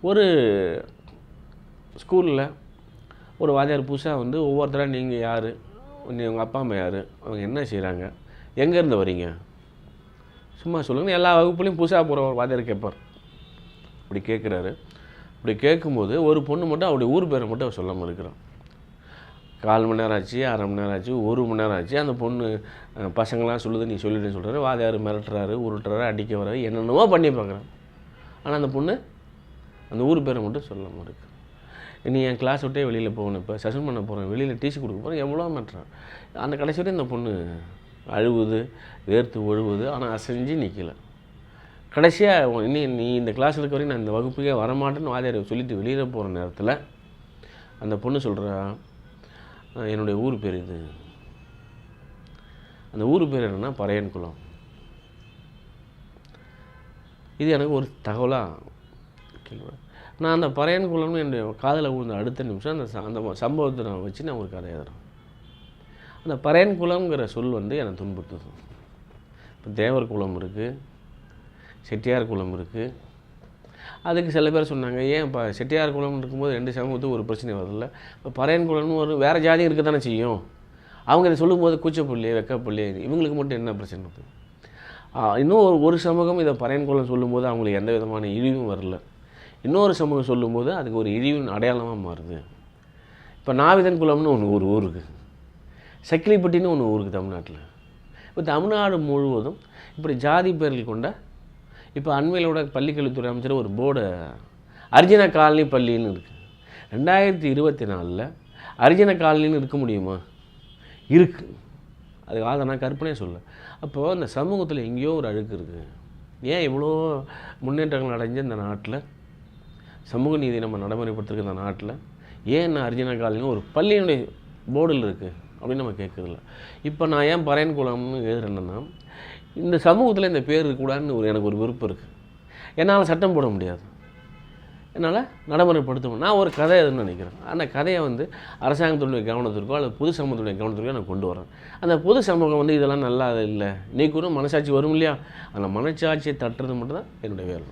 ஒரு ஸ்கூலில் ஒரு வாத்தியார் புதுசாக வந்து ஒவ்வொருத்தராக நீங்கள் யார், உங்கள் அப்பா அம்மா யார், அவங்க என்ன செய்கிறாங்க, எங்கேருந்து வரீங்க, சும்மா சொல்லுங்கள். எல்லா வகுப்புலையும் புதுசாக போகிற ஒரு வாத்தியார் கேட்பார். அப்படி கேட்குறாரு. அப்படி கேட்கும்போது ஒரு பொண்ணு மட்டும் அவருடைய ஊர் பேரை மட்டும் அவர் சொல்லாமல் இருக்கிறான். 1/4 மணி நேரம் ஆச்சு, 1/2 மணி நேரம் ஆச்சு, 1 மணி நேரம் ஆச்சு. அந்த பொண்ணு பசங்களாம் சொல்லுது, நீ சொல்லிடுன்னு சொல்கிறாரு. வாத்தியார் மிரட்டுறாரு, உருட்டுறாரு, அடிக்க வர்றாரு, என்னென்னவோ பண்ணி பார்க்குறான். ஆனால் அந்த பொண்ணு அந்த ஊர் பேரை மட்டும் சொல்லாமல் இருக்கு. நீ என் கிளாஸ் விட்டே வெளியில் போகணும், இப்போ செஷன் பண்ண போகிறேன், வெளியில் டிசி கொடுக்க போகிறேன், எவ்வளோ மாட்டுறான். அந்த கடைசி வரையும் இந்த பொண்ணு அழுவுது, வேர்த்து ஒழுவுது, ஆனால் அசைஞ்சு நிற்கலை. கடைசியாக நீ இந்த கிளாஸ் இருக்க வரையும் நான் இந்த வகுப்புக்கே வரமாட்டேன்னு வாத்தியார் சொல்லிவிட்டு வெளியில் போகிற நேரத்தில் அந்த பொண்ணு சொல்கிறா, என்னுடைய ஊர் பேர் இது. அந்த ஊர் பேர் என்னென்னா பறையன்குளம். இது எனக்கு ஒரு தகவலாக கேள்வி. நான் அந்த பறையன்குளம்னு என்னுடைய காதில் விழுந்த அடுத்த நிமிஷம் அந்த சம்பவத்தை நான் வச்சு நான் ஒரு கதை எழுதுறேன். அந்த பறையன்குளம்ங்கிற சொல் வந்து என்னை துன்புறுத்துது. இப்போ தேவர் குளம் இருக்குது, செட்டியார் குளம் இருக்குது. அதுக்கு சில பேர் சொன்னாங்க, ஏன் இப்போ செட்டியார் குளம் இருக்கும்போது 2 சமூகத்துக்கு ஒரு பிரச்சனை வரதில்ல, இப்போ பறையன் குளம்னு ஒரு வேறு ஜாதி இருக்க தானே செய்யும். அவங்க இதை சொல்லும்போது கூச்சப்பள்ளி வெக்கப்பள்ளி இவங்களுக்கு மட்டும் என்ன பிரச்சனை இருக்குது. இன்னும் ஒரு சமூகம் இதை பறையன் குளம் சொல்லும்போது அவங்களுக்கு எந்த விதமான இழிவும் வரல. இன்னொரு சமூகம் சொல்லும்போது அதுக்கு ஒரு இழிவின் அடையாளமாக மாறுது. இப்போ நாவிதன் குளம்னு ஒரு ஊருக்கு, சக்கிலிப்பட்டின்னு ஒன்று ஊருக்கு தமிழ்நாட்டில். இப்போ தமிழ்நாடு முழுவதும் இப்படி ஜாதி பேர்கள் கொண்ட, இப்போ அண்மையிலோட பள்ளிக்கல்வித்துறை அமைச்சர் ஒரு போர்டை அரிஜின காலனி பள்ளின்னு இருக்குது. 2024 அரிஜின காலனின்னு இருக்க முடியுமா? இருக்குது. அதுக்காக நான் கற்பனையே சொல்ல. அப்போது அந்த சமூகத்தில் எங்கேயோ ஒரு அழுக்கு இருக்குது. ஏன் இவ்வளோ முன்னேற்றங்கள் அடைஞ்ச இந்த நாட்டில், சமூக நீதி நம்ம நடைமுறைப்படுத்திருக்க இந்த நாட்டில், ஏன் நான் அரிஜின காலனின்னு ஒரு பள்ளியினுடைய போர்டில் இருக்குது அப்படின்னு நம்ம கேட்குறதில்ல. இப்போ நான் ஏன் பறையன் குளம்னு எழுதுறேன்னா, இந்த சமூகத்தில் இந்த பேர் இருக்கக்கூடாதுன்னு எனக்கு ஒரு விருப்பம் இருக்குது. என்னால் சட்டம் போட முடியாது, என்னால் நடைமுறைப்படுத்தணும். நான் ஒரு கதை எதுன்னு நினைக்கிறேன். அந்த கதையை வந்து அரசாங்கத்துடைய கவனத்திற்கோ அல்லது பொது சமூகத்துடைய கவனத்திற்கோ நான் கொண்டு வரேன். அந்த பொது சமூகம் வந்து இதெல்லாம் நல்லா இல்லை, நீ கூட மனசாட்சி வரும் இல்லையா, அந்த மனசாட்சியை தட்டுறது மட்டும்தான் என்னுடைய வேலை.